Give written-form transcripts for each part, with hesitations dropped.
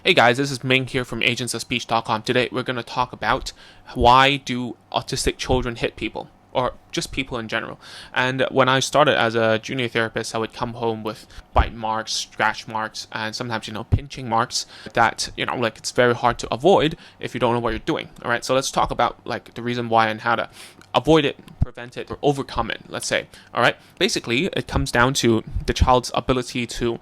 Hey guys, this is Ming here from agentsofspeech.com. Today we're going to talk about why do autistic children hit people, or just people in general. And when I started as a junior therapist, I would come home with bite marks, scratch marks, and sometimes, pinching marks that, it's very hard to avoid if you don't know what you're doing. All right, so let's talk about the reason why and how to avoid it, prevent it, or overcome it, let's say. All right, basically it comes down to the child's ability to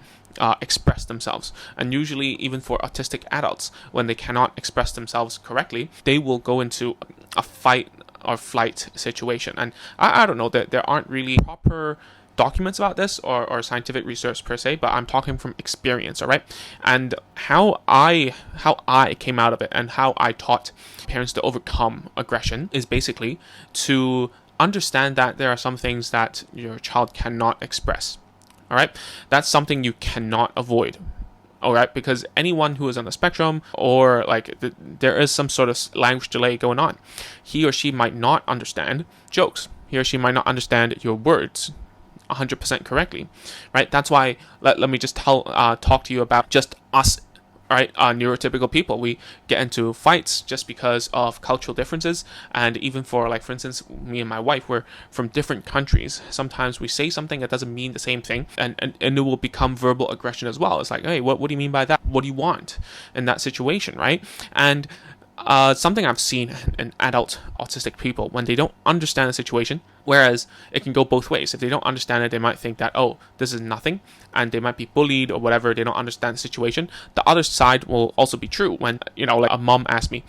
express themselves. And usually, even for autistic adults, when they cannot express themselves correctly, they will go into a fight or flight situation. And I don't know that there aren't really proper documents about this or scientific research per se, but I'm talking from experience, all right? And how I came out of it and how I taught parents to overcome aggression is basically to understand that there are some things that your child cannot express. All right, that's something you cannot avoid. All right, because anyone who is on the spectrum or there is some sort of language delay going on, he or she might not understand jokes. He or she might not understand your words 100% correctly, right? That's why let me just talk to you about just us. All right, neurotypical people, we get into fights just because of cultural differences. And even for instance, me and my wife, we're from different countries. Sometimes we say something that doesn't mean the same thing, and it will become verbal aggression as well. It's like, hey, what do you mean by that? What do you want in that situation, right? And something I've seen in adult autistic people, when they don't understand the situation, whereas it can go both ways. If they don't understand it, they might think that, oh, this is nothing, and they might be bullied or whatever. They don't understand the situation. The other side will also be true. When, a mom asked me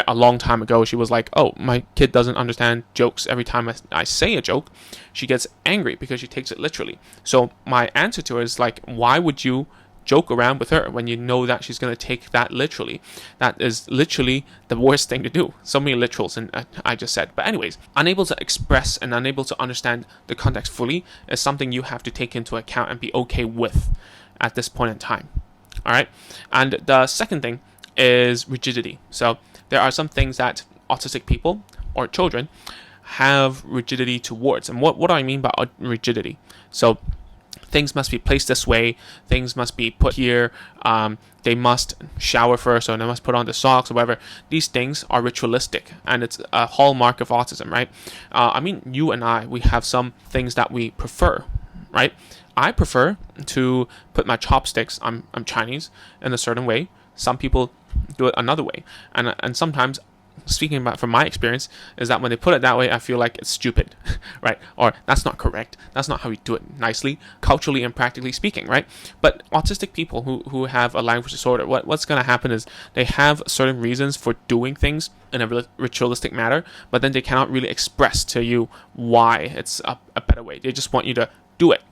a long time ago, she was like, oh, my kid doesn't understand jokes. Every time I say a joke, she gets angry because she takes it literally. So my answer to her is why would you joke around with her when you know that she's going to take that literally? That is literally the worst thing to do. So many literals, and I just said. But anyways, unable to express and unable to understand the context fully is something you have to take into account and be okay with at this point in time. All right. And the second thing is rigidity. So there are some things that autistic people or children have rigidity towards. And what do I mean by rigidity? So things must be placed this way, things must be put here, they must shower first, or they must put on the socks, or whatever. These things are ritualistic, and it's a hallmark of autism, right? You and I, we have some things that we prefer, right? I prefer to put my chopsticks, I'm Chinese, in a certain way. Some people do it another way. And sometimes, speaking about from my experience, is that when they put it that way, I feel like it's stupid, right? Or that's not correct. That's not how we do it nicely, culturally and practically speaking, right? But autistic people who have a language disorder, what's going to happen is they have certain reasons for doing things in a ritualistic manner, but then they cannot really express to you why it's a better way. They just want you to do it,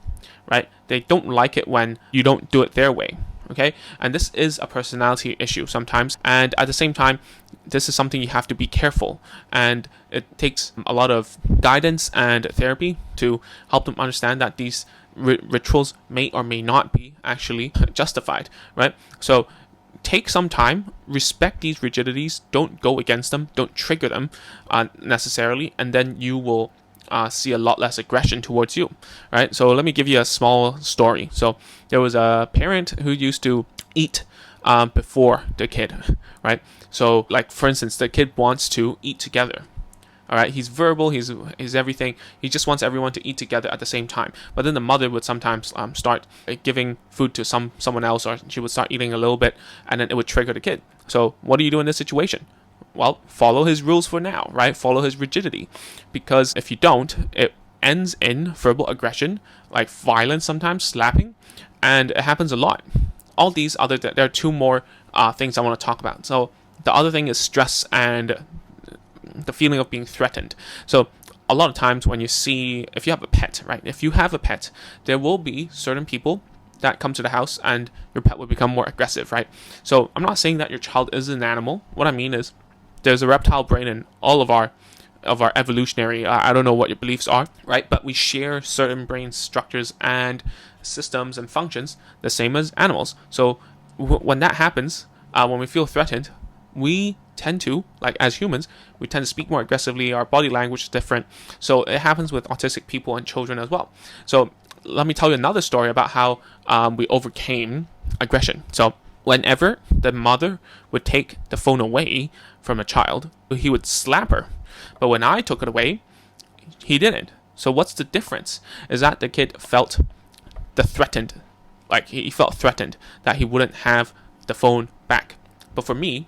right? They don't like it when you don't do it their way. Okay, and this is a personality issue sometimes, and at the same time, this is something you have to be careful, and it takes a lot of guidance and therapy to help them understand that these rituals may or may not be actually justified, right? So take some time, respect these rigidities, don't go against them, don't trigger them necessarily, and then you will see a lot less aggression towards you, right? So let me give you a small story. So there was a parent who used to eat before the kid, right? So for instance, the kid wants to eat together. All right, he's verbal, he's everything. He just wants everyone to eat together at the same time. But then the mother would sometimes start giving food to someone else, or she would start eating a little bit, and then it would trigger the kid. So what do you do in this situation? Well, follow his rules for now, right? Follow his rigidity. Because if you don't, it ends in verbal aggression, like violence sometimes, slapping, and it happens a lot. All these there are two more things I want to talk about. So the other thing is stress and the feeling of being threatened. So a lot of times if you have a pet, right? If you have a pet, there will be certain people that come to the house and your pet will become more aggressive, right? So I'm not saying that your child is an animal. What I mean is, there's a reptile brain in all of our evolutionary, I don't know what your beliefs are, right? But we share certain brain structures and systems and functions the same as animals. So when that happens, when we feel threatened, we tend to, as humans, we tend to speak more aggressively. Our body language is different. So it happens with autistic people and children as well. So let me tell you another story about how we overcame aggression. So whenever the mother would take the phone away from a child, he would slap her. But when I took it away, he didn't. So what's the difference? Is that the kid felt threatened, like he felt threatened that he wouldn't have the phone back. But for me,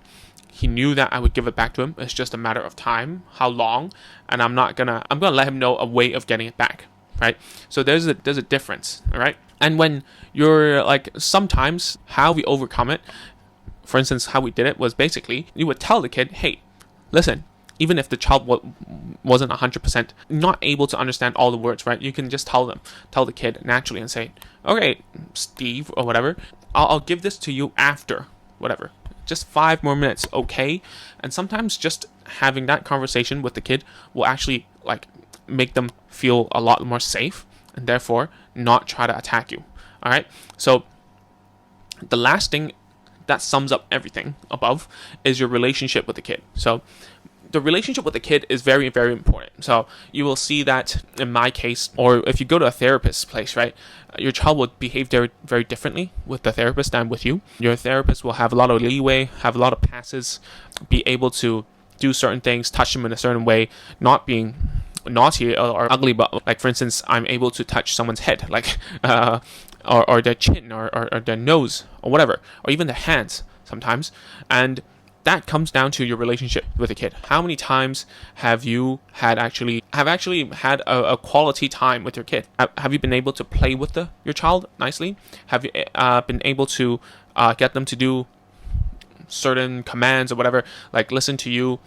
he knew that I would give it back to him. It's just a matter of time, how long, and I'm gonna let him know a way of getting it back, right? So there's a difference, all right? And when you're like, sometimes how we overcome it, for instance, how we did it was basically you would tell the kid, hey, listen, even if the child wasn't 100% not able to understand all the words, right? You can just tell the kid naturally and say, okay, Steve, or whatever, I'll give this to you after, whatever. Just 5 more minutes, okay? And sometimes just having that conversation with the kid will actually like make them feel a lot more safe and therefore not try to attack you. All right? So the last thing that sums up everything above is your relationship with the kid. So the relationship with the kid is very, very important. So you will see that in my case, or if you go to a therapist's place, right, your child will behave very, very differently with the therapist than with you. Your therapist will have a lot of leeway, have a lot of passes, be able to do certain things, touch them in a certain way, not being naughty or ugly, but like, for instance, I'm able to touch someone's head, like or their chin or their nose or whatever, or even their hands sometimes. And that comes down to your relationship with a kid. How many times have you actually had a quality time with your kid? Have you been able to play with your child nicely? Have you been able to get them to do certain commands or whatever, like listen to you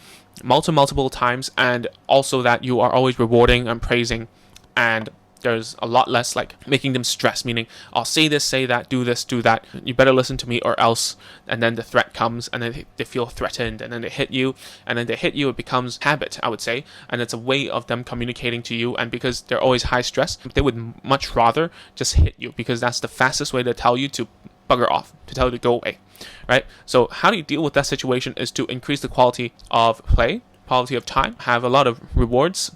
multiple times, and also that you are always rewarding and praising, and there's a lot less like making them stress, meaning I'll say this, say that, do this, do that, you better listen to me or else, and then the threat comes, and then they feel threatened, and then they hit you, and then they hit you, it becomes habit, I would say, and it's a way of them communicating to you. And because they're always high stress, they would much rather just hit you, because that's the fastest way to tell you to bugger off, to tell you to go away, right? So how do you deal with that situation is to increase the quality of play, quality of time, have a lot of rewards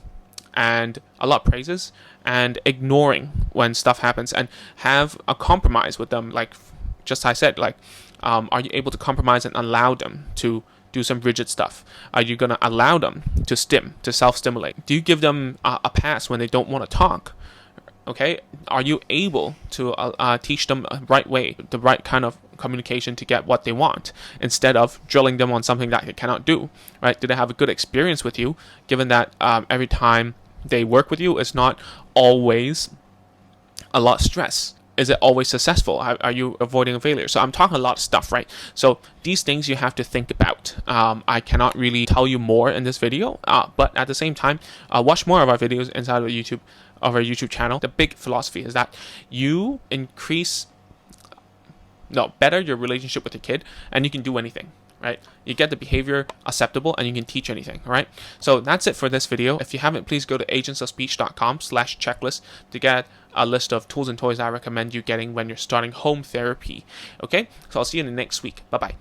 and a lot of praises, and ignoring when stuff happens, and have a compromise with them. Like just I said, like are you able to compromise and allow them to do some rigid stuff? Are you going to allow them to self-stimulate? Do you give them a pass when they don't want to talk? Okay, are you able to teach them the right way, the right kind of communication to get what they want, instead of drilling them on something that they cannot do, right? Do they have a good experience with you, given that every time they work with you, it's not always a lot of stress? Is it always successful? Are you avoiding a failure? So I'm talking a lot of stuff, right? So these things you have to think about. I cannot really tell you more in this video, but at the same time, watch more of our videos inside of our YouTube channel. The big philosophy is that you better your relationship with the kid, and you can do anything, right? You get the behavior acceptable, and you can teach anything, all right? So that's it for this video. If you haven't, please go to agentsofspeech.com/checklist to get a list of tools and toys I recommend you getting when you're starting home therapy. Okay, so I'll see you in the next week. Bye bye.